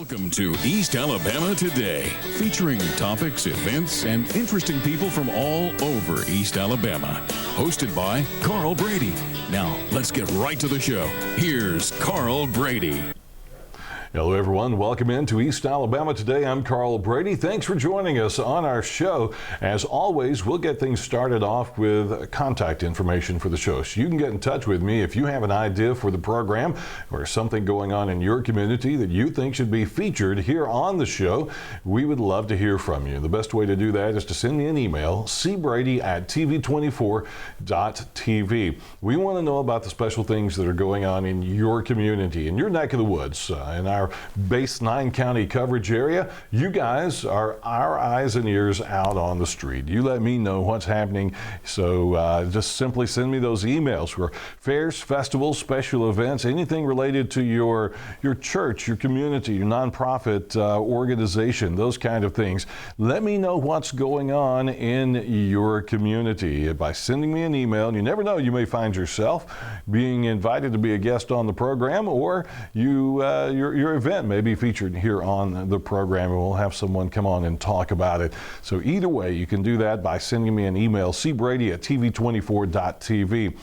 Welcome to East Alabama Today, featuring topics, events, and interesting people from all over East Alabama. Hosted by Carl Brady. Now, let's get right to the show. Here's Carl Brady. Hello everyone, welcome into East Alabama Today. I'm Carl Brady. Thanks for joining us on our show. As always, we'll get things started off with contact information for the show. So you can get in touch with me if you have an idea for the program or something going on in your community that you think should be featured here on the show. We would love to hear from you. The best way to do that is to send me an email, cbrady@tv24.tv. We want to know about the special things that are going on in your community, in your neck of the woods, in our base 9-county coverage area. You guys are our eyes and ears out on the street. You let me know what's happening. So just simply send me those emails for fairs, festivals, special events, anything related to your church, your community, your nonprofit organization, those kind of things. Let me know what's going on in your community by sending me an email. And you never know, you may find yourself being invited to be a guest on the program, or your event may be featured here on the program, and we'll have someone come on and talk about it. So either way, you can do that by sending me an email, cbrady@tv24.tv.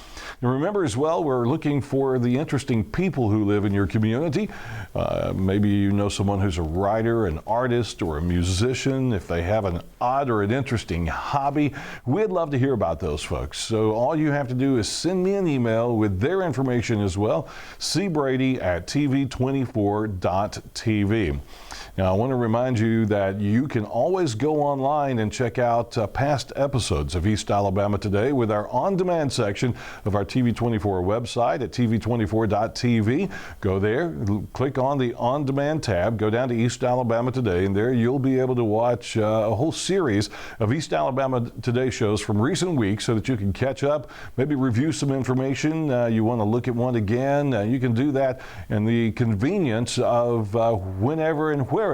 And remember as well, we're looking for the interesting people who live in your community. Maybe you know someone who's a writer, an artist, or a musician. If they have an odd or an interesting hobby, we'd love to hear about those folks. So all you have to do is send me an email with their information as well, cbrady@tv24.tv. Now, I want to remind you that you can always go online and check out past episodes of East Alabama Today with our on-demand section of our TV24 website at tv24.tv. Go there, click on the on-demand tab, go down to East Alabama Today, and there you'll be able to watch a whole series of East Alabama Today shows from recent weeks so that you can catch up, maybe review some information. You want to look at one again, you can do that in the convenience of whenever and wherever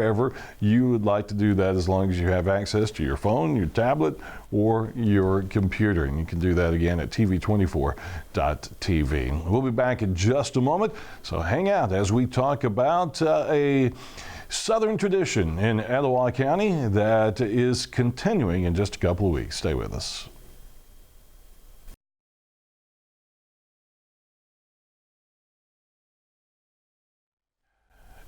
you would like to do that, as long as you have access to your phone, your tablet, or your computer. And you can do that again at tv24.tv. We'll be back in just a moment, so hang out as we talk about a Southern tradition in Etowah County that is continuing in just a couple of weeks. Stay with us.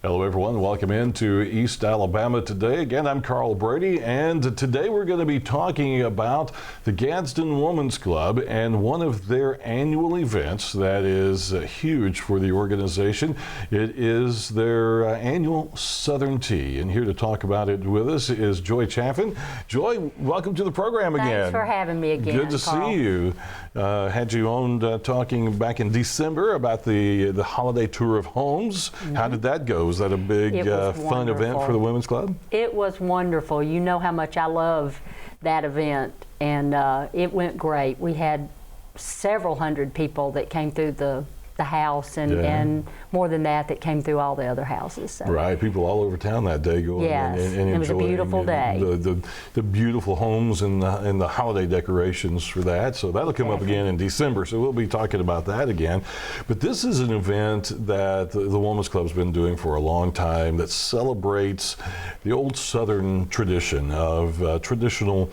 Hello everyone, welcome into East Alabama Today. Again, I'm Carl Brady, and today we're going to be talking about the Gadsden Women's Club and one of their annual events that is huge for the organization. It is their annual Southern Tea, and here to talk about it with us is Joy Chaffin. Joy, welcome to the program again. Thanks for having me again, Good to Carl. see you. Had you on talking back in December about the holiday tour of homes. Mm-hmm. How did that go? Was that a big fun event for the Women's Club? It was wonderful. You know how much I love that event, and it went great. We had several hundred people that came through the house, and more than that came through all the other houses. So. Right, people all over town that day going yes, and it was a beautiful day. The beautiful homes and the holiday decorations for that. So that'll come up again in December, so we'll be talking about that again. But this is an event that the Women's Club's been doing for a long time that celebrates the old Southern tradition of traditional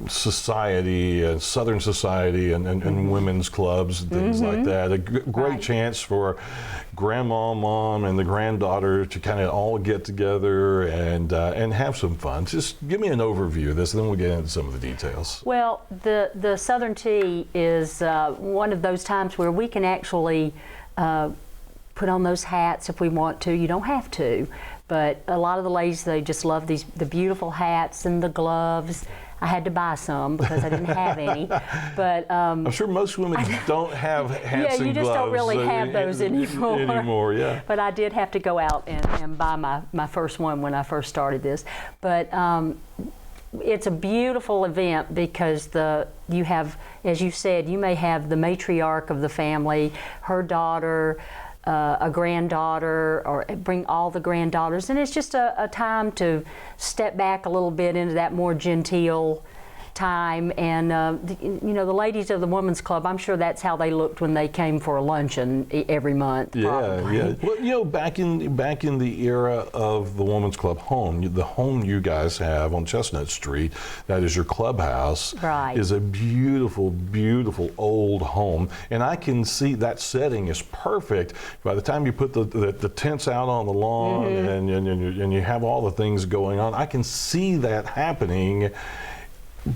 society, Southern society, and women's clubs and things like that. A great chance for grandma, mom, and the granddaughter to kind of all get together and have some fun. Just give me an overview of this, and then we'll get into some of the details. Well, the Southern Tea is one of those times where we can actually put on those hats if we want to. You don't have to, but a lot of the ladies, they just love the beautiful hats and the gloves. I had to buy some because I didn't have any, but I'm sure most women don't have hats and gloves. Yeah, you just don't really have those anymore. Yeah. But I did have to go out and buy my first one when I first started this. But it's a beautiful event because you have, as you said, you may have the matriarch of the family, her daughter, a granddaughter, or bring all the granddaughters, and it's just a time to step back a little bit into that more genteel time, and you know, the ladies of the Women's Club, I'm sure that's how they looked when they came for a luncheon every month. Probably. Yeah. Well, you know, back in the era of the Women's Club home, the home you guys have on Chestnut Street, that is your clubhouse, Right. is a beautiful, beautiful old home, and I can see that setting is perfect. By the time you put the tents out on the lawn and you have all the things going on, I can see that happening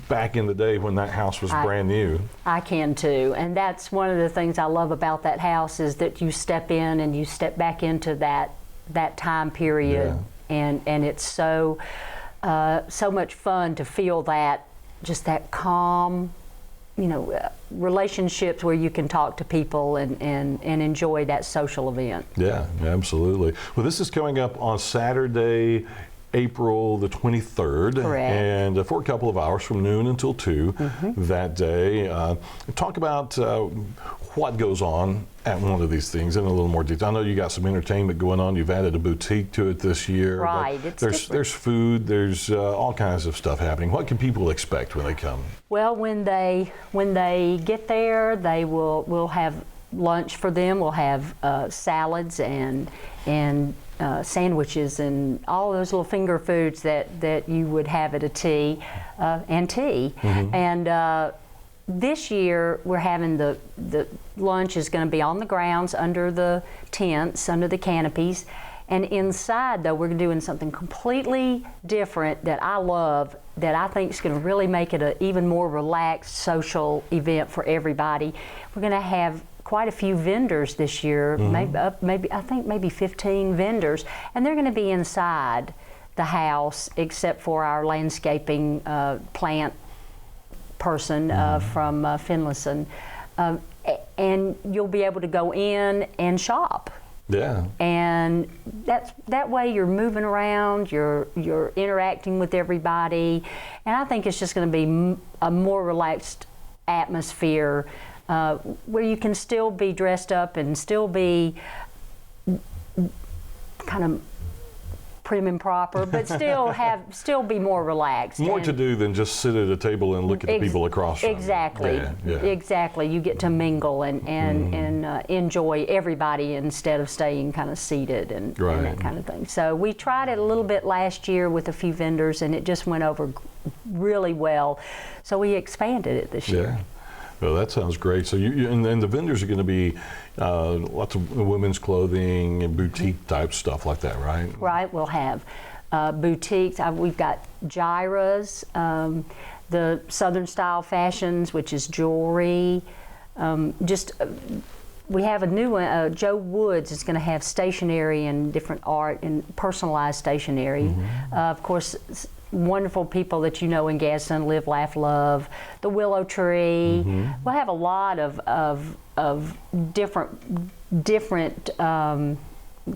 back in the day when that house was brand new. I can too, and that's one of the things I love about that house, is that you step in and you step back into that time period, and it's so much fun to feel that, just that calm, you know, relationships where you can talk to people and enjoy that social event. Yeah, absolutely. Well, this is coming up on Saturday, April the 23rd, Correct. and for a couple of hours from noon until 2 that day. Talk about what goes on at one of these things in a little more detail. I know you got some entertainment going on. You've added a boutique to it this year. Right. There's food. There's all kinds of stuff happening. What can people expect when they come? Well, when they get there, we'll have lunch for them. We'll have salads and sandwiches and all those little finger foods that you would have at a tea, and this year we're having the lunch is going to be on the grounds under the tents, under the canopies, and inside though we're doing something completely different that I love, that I think is going to really make it an even more relaxed social event for everybody. We're going to have quite a few vendors this year, maybe 15 vendors, and they're going to be inside the house except for our landscaping plant person from Finlayson, and you'll be able to go in and shop. Yeah. And that way you're moving around, you're interacting with everybody, and I think it's just going to be a more relaxed atmosphere, where you can still be dressed up and still be kind of prim and proper, but still be more relaxed. More to do than just sit at a table and look at the people across from you. Exactly. Exactly. You get to mingle and enjoy everybody instead of staying kind of seated and that kind of thing. So we tried it a little bit last year with a few vendors, and it just went over really well. So we expanded it this year. Well, that sounds great. So and the vendors are going to be lots of women's clothing and boutique type stuff like that, right? Right. We'll have boutiques. We've got gyras, the Southern style fashions, which is jewelry. We have a new one. Joe Woods is going to have stationery and different art and personalized stationery. Of course, wonderful people that you know in Gadsden, Live, Laugh, Love, the Willow Tree. We'll have a lot of different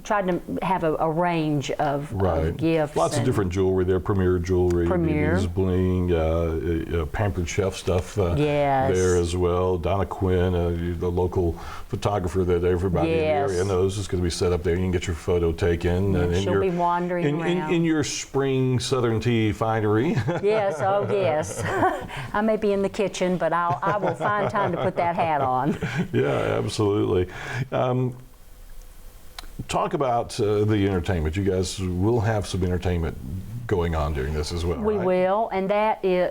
tried to have a range of gifts. Lots of different jewelry there, Premier Jewelry, Ms. Bling, Pampered Chef stuff there as well. Donna Quinn, the local photographer that everybody in the area knows, is going to be set up there. You can get your photo taken. And she'll be wandering around. In your spring Southern tea finery. Yes, oh yes. I may be in the kitchen, but I will find time to put that hat on. Yeah, absolutely. Talk about the entertainment. You guys will have some entertainment going on during this as well, We will, and that is,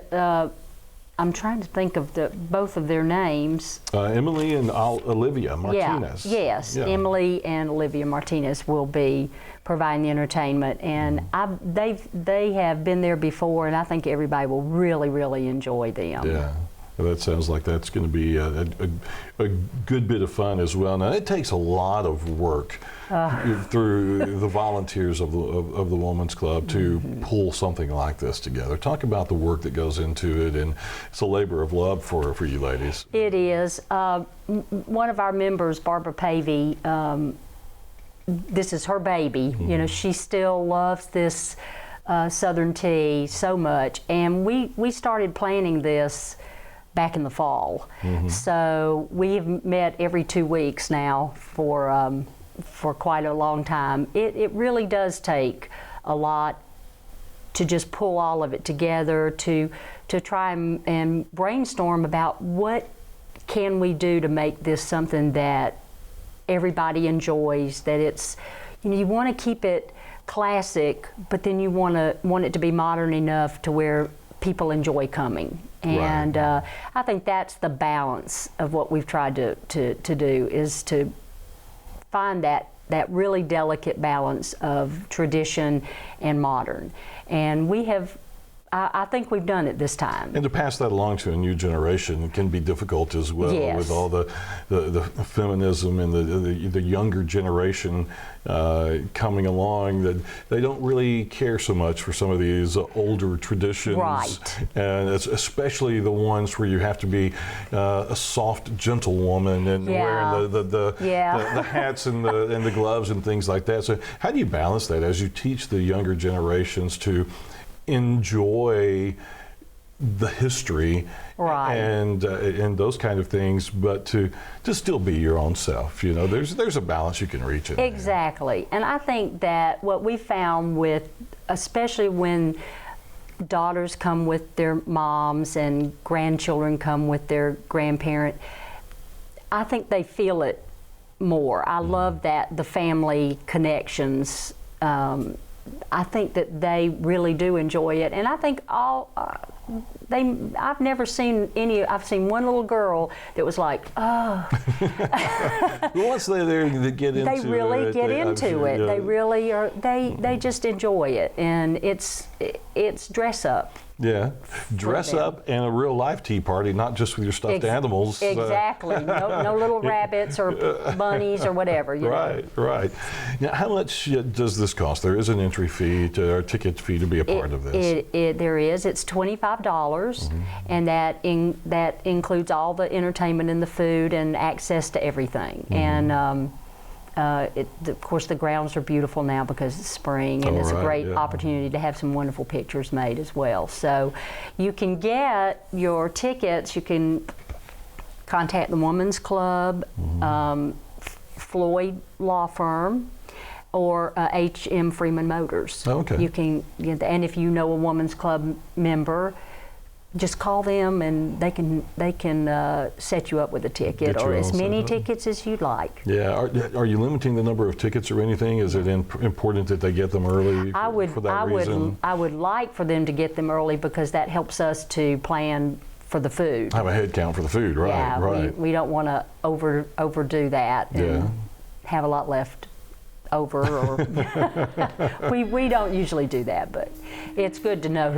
I'm trying to think of both of their names. Emily and Olivia Martinez. Yes, Emily and Olivia Martinez will be providing the entertainment, and they have been there before, and I think everybody will really, really enjoy them. Yeah. Well, that sounds like that's going to be a good bit of fun as well. Now, it takes a lot of work through the volunteers of the Women's Club to pull something like this together. Talk about the work that goes into it, and it's a labor of love for you ladies. It is. One of our members, Barbara Pavey, this is her baby. You know, she still loves this Southern tea so much, and we started planning this back in the fall. So we've met every 2 weeks now for quite a long time. It really does take a lot to just pull all of it together, to to try and brainstorm about what can we do to make this something that everybody enjoys, that it's, you want to keep it classic, but then you want it to be modern enough to where people enjoy coming. And I think that's the balance of what we've tried to do, is to find that really delicate balance of tradition and modern. And we have, I think we've done it this time. And to pass that along to a new generation can be difficult as well, yes. with all the feminism and the younger generation coming along, that they don't really care so much for some of these older traditions. Right. And it's especially the ones where you have to be a soft, gentle woman and wearing the hats and the gloves and things like that. So how do you balance that as you teach the younger generations to enjoy the history, right, and those kind of things, but to still be your own self? There's a balance you can reach in exactly there. And I think that what we found with, especially when daughters come with their moms and grandchildren come with their grandparent, I think they feel it more. I love that, the family connections. I think that they really do enjoy it, and I think I've never seen any. I've seen one little girl that was like, oh. Once they get into it, they really get into it. They really are. They just enjoy it, and it's dress up. Yeah, dress up and a real life tea party, not just with your stuffed animals. Exactly. No little rabbits or bunnies or whatever. Right. Now, how much does this cost? There is an entry fee or ticket fee to be a part of this. There is. It's $25, and that includes all the entertainment and the food and access to everything. And of course, the grounds are beautiful now because it's spring, and it's a great opportunity to have some wonderful pictures made as well. So you can get your tickets. You can contact the Women's Club, Floyd Law Firm, or H.M. Freeman Motors. Okay. You can, and if you know a Women's Club member, just call them and they can set you up with a ticket, or as many tickets as you'd like. Yeah. Are you limiting the number of tickets or anything? Is it important that they get them early for that reason? I would like for them to get them early because that helps us to plan for the food. Have a head count for the food, right? Yeah, right. We don't want to overdo that and have a lot left over, or we don't usually do that, but it's good to know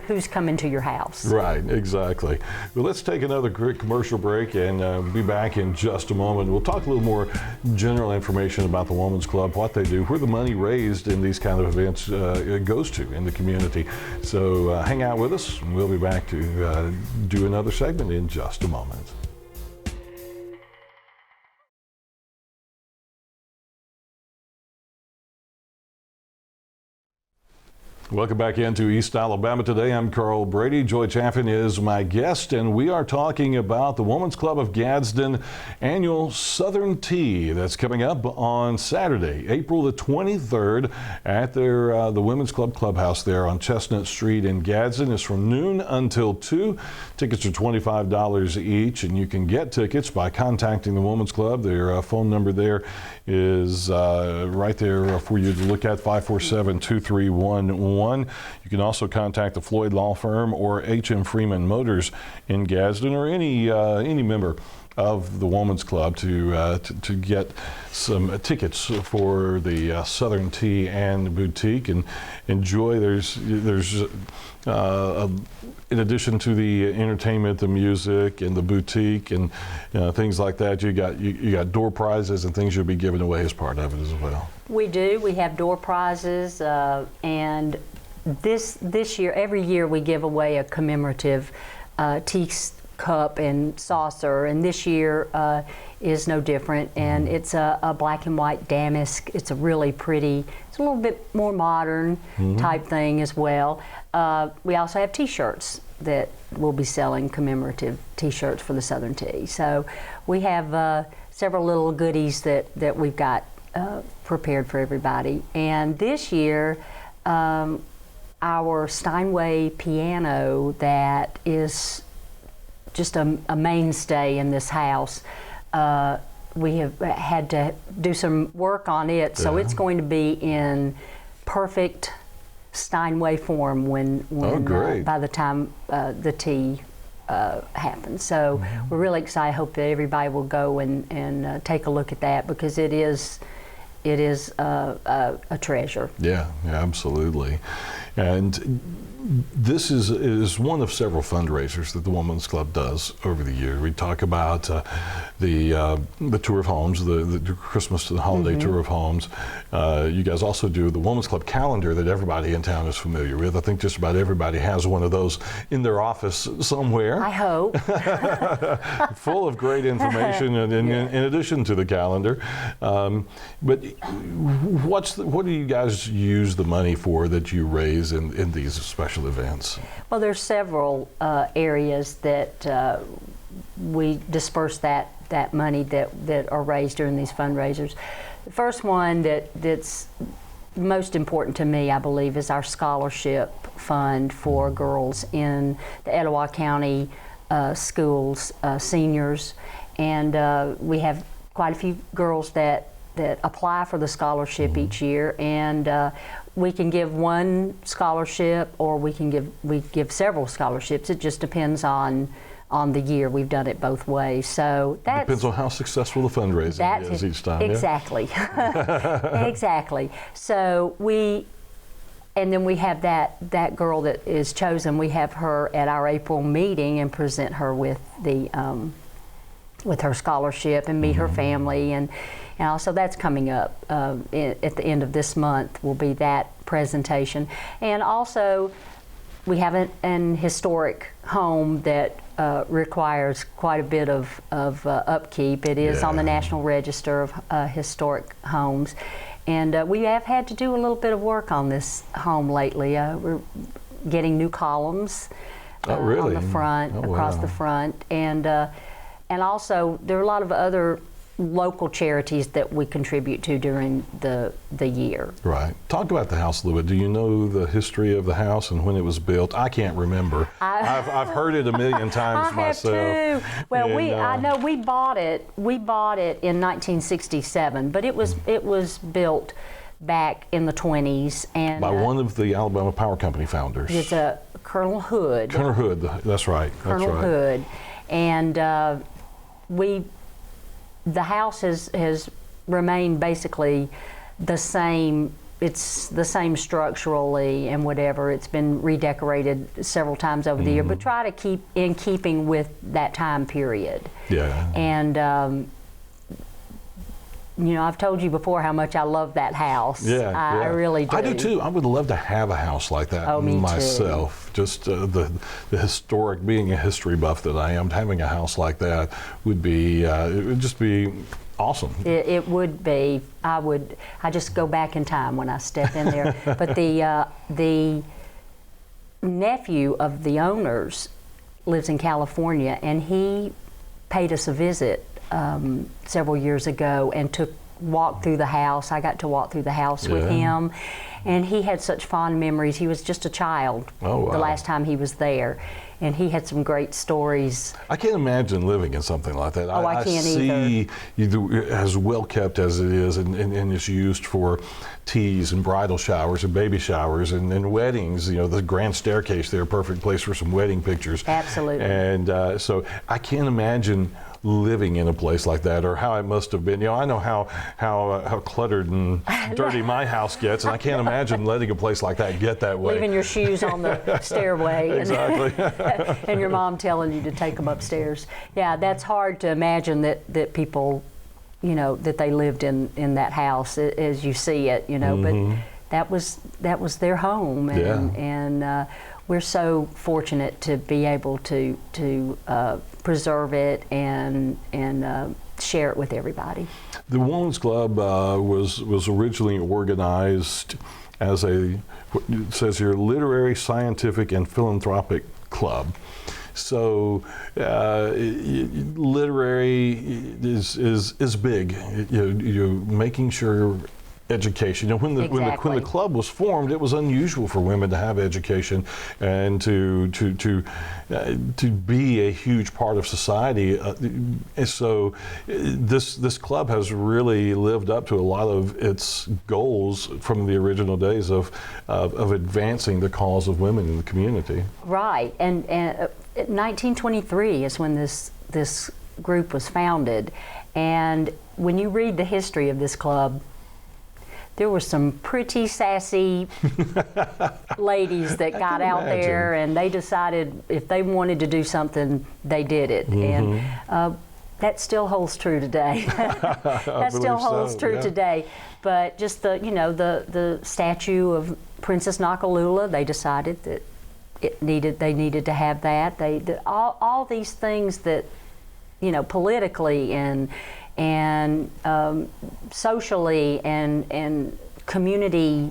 who's coming to your house. Right, exactly. Well, let's take another quick commercial break and be back in just a moment. We'll talk a little more general information about the Women's Club, what they do, where the money raised in these kind of events goes to in the community. So hang out with us, and we'll be back to do another segment in just a moment. Welcome back into East Alabama Today. I'm Carl Brady. Joy Chaffin is my guest, and we are talking about the Women's Club of Gadsden annual Southern Tea that's coming up on Saturday, April the 23rd at their the Women's Club Clubhouse there on Chestnut Street in Gadsden. It's from noon until 2. Tickets are $25 each, and you can get tickets by contacting the Women's Club. Their phone number there is right there for you to look at, 547-2311. You can also contact the Floyd Law Firm or H.M. Freeman Motors in Gadsden, or any member of the Women's Club to get some tickets for the Southern Tea and Boutique and enjoy. There's in addition to the entertainment, the music, and the boutique, and things like that, you got door prizes and things you'll be giving away as part of it as well. We do. We have door prizes, and this year, every year, we give away a commemorative tea cup and saucer, and this year is no different. And it's a black and white damask. It's a really pretty. It's a little bit more modern type thing as well. We also have T-shirts that we'll be selling, commemorative T-shirts for the Southern Tea. So we have several little goodies that we've got prepared for everybody. And this year, our Steinway piano that is just a mainstay in this house. We have had to do some work on it, so it's going to be in perfect Steinway form when by the time the tea happens. So we're really excited. I hope that everybody will go and take a look at that, because it is a treasure. Yeah, absolutely. And this is one of several fundraisers that the Women's Club does over the year. We talk about the tour of homes, the Christmas and holiday tour of homes. You guys also do the Women's Club calendar that everybody in town is familiar with. I think just about everybody has one of those in their office somewhere. I hope. Full of great information, and in addition to the calendar. But what do you guys use the money for that you raise in these special events? Well, there's several areas that we disperse that money that are raised during these fundraisers. The first one that's most important to me, I believe, is our scholarship fund for girls in the Etowah County schools, seniors, and we have quite a few girls that apply for the scholarship each year, and we can give one scholarship, or we give several scholarships. It just depends on the year. We've done it both ways. So that depends on how successful the fundraising is each time. Exactly. Yeah? Exactly. So and then we have that girl that is chosen. We have her at our April meeting and present her with her scholarship and meet her family, and so that's coming up at the end of this month. Will be that presentation, and also we have an historic home that requires quite a bit of upkeep. It is on the National Register of Historic Homes, and we have had to do a little bit of work on this home lately. We're getting new columns on the front, across the front, and also there are a lot of other local charities that we contribute to during the year. Right. Talk about the house a little bit. Do you know the history of the house and when it was built? I can't remember. I've heard it a million times myself. I have too. Well, I know we bought it. We bought it in 1967, but it was built back in the 20s, and by one of the Alabama Power Company founders. It's Colonel Hood. Colonel Hood. That's right. Colonel Hood, and the house has remained basically the same. It's the same structurally and whatever. It's been redecorated several times over the year, but try to keep in keeping with that time period. Yeah. And I've told you before how much I love that house. Yeah, I really do. I do too. I would love to have a house like that myself. Too. Just the historic, being a history buff that I am, having a house like that would be, it would just be awesome. It would be. I just go back in time when I step in there. But the nephew of the owners lives in California, and he paid us a visit several years ago and walked through the house. I got to walk through the house with him, and he had such fond memories. He was just a child the last time he was there, and he had some great stories. I can't imagine living in something like that. I can't see either. As well kept as it is, and it's used for teas and bridal showers and baby showers and weddings. The grand staircase there, perfect place for some wedding pictures. Absolutely. And so I can't imagine living in a place like that, or how it must have been. I know how cluttered and dirty my house gets, and I can't imagine letting a place like that get that way. Leaving your shoes on the stairway. Exactly. And your mom telling you to take them upstairs. Yeah, that's hard to imagine that people, that they lived in that house as you see it, but that was their home, and we're so fortunate to be able to preserve it and share it with everybody. The Women's Club was originally organized as it says here, literary, scientific, and philanthropic club. So literary is big. You're making sure education. When the club was formed, it was unusual for women to have education and to be a huge part of society. And so this club has really lived up to a lot of its goals from the original days of advancing the cause of women in the community. Right, and 1923 is when this group was founded, and when you read the history of this club, there were some pretty sassy ladies that got out there, and they decided if they wanted to do something, they did it. And that still holds true today. That still holds true today. But just the statue of Princess Nakalula, they decided that they needed to have that. All these things that, politically and socially and community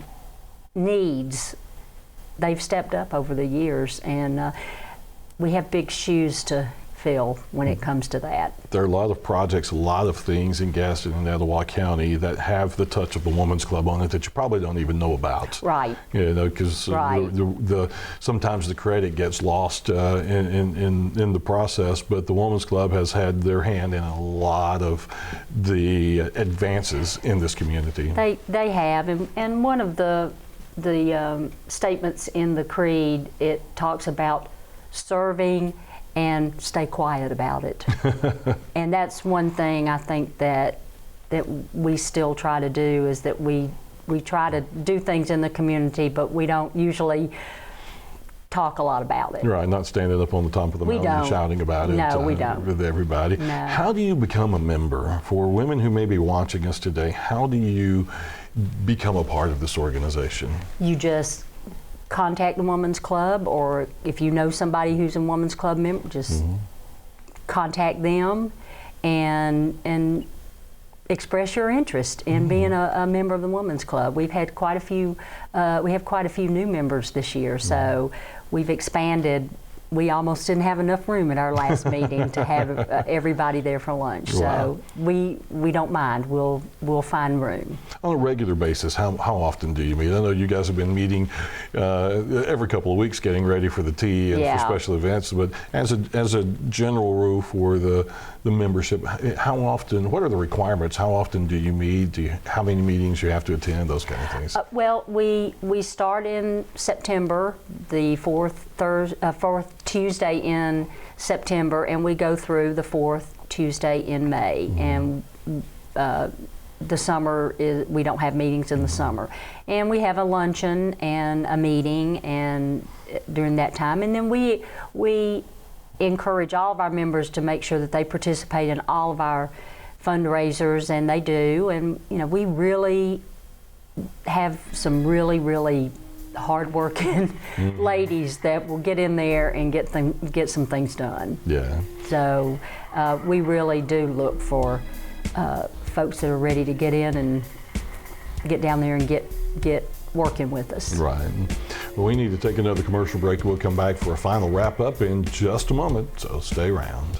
needs, they've stepped up over the years, and we have big shoes to fill when it comes to that. There are a lot of projects, a lot of things in Gadsden and Etowah County that have the touch of the Women's Club on it that you probably don't even know about. Right. Because sometimes the credit gets lost in the process, but the Women's Club has had their hand in a lot of the advances in this community. They have, and one of the statements in the creed, it talks about serving and stay quiet about it. And that's one thing I think that we still try to do, is that we try to do things in the community, but we don't usually talk a lot about it. Right, not standing up on the top of the mountain and shouting about it. No, we don't. With everybody. No. How do you become a member? For women who may be watching us today, how do you become a part of this organization? You just contact the Women's Club, or if you know somebody who's a Women's Club member, just contact them and express your interest in being a member of the Women's Club. We've had quite a few. We have quite a few new members this year, so we've expanded. We almost didn't have enough room at our last meeting to have everybody there for lunch. Wow. So we don't mind. We'll find room. On a regular basis, how often do you meet? I know you guys have been meeting every couple of weeks, getting ready for the tea and for special events. But as a general rule for the membership, how often? What are the requirements? How often do you meet? How many meetings you have to attend? Those kind of things. Well, we start in September, the fourth Tuesday in September, and we go through the fourth Tuesday in May. And the summer we don't have meetings in the summer, and we have a luncheon and a meeting and during that time, and then we encourage all of our members to make sure that they participate in all of our fundraisers, and they do. And we really have some really hard-working ladies that will get in there and get some things done. Yeah. So we really do look for folks that are ready to get in and get down there and get working with us. Right. Well, we need to take another commercial break. We'll come back for a final wrap-up in just a moment, so stay around.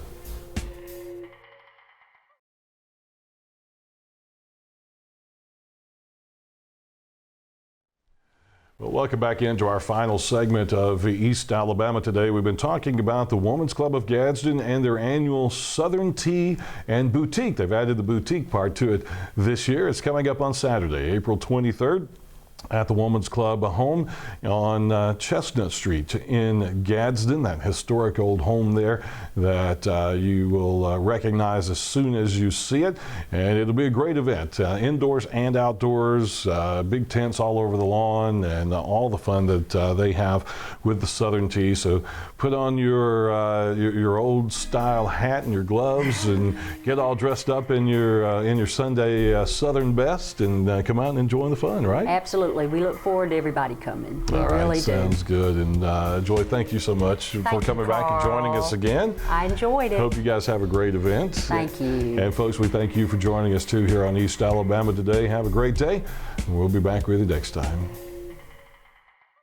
Well, welcome back into our final segment of East Alabama Today. We've been talking about the Women's Club of Gadsden and their annual Southern Tea and Boutique. They've added the boutique part to it this year. It's coming up on Saturday, April 23rd. At the Women's Club home on Chestnut Street in Gadsden, that historic old home there that you will recognize as soon as you see it. And it'll be a great event, indoors and outdoors, big tents all over the lawn, and all the fun that they have with the Southern Tea. So put on your old style hat and your gloves and get all dressed up in your Sunday Southern best and come out and enjoy the fun, right? Absolutely. We look forward to everybody coming. We all right, really do. Sounds good. And Joy, thank you so much for coming back and joining us again. I enjoyed it. Hope you guys have a great event. Thank you. And folks, we thank you for joining us too here on East Alabama Today. Have a great day, and we'll be back with you next time.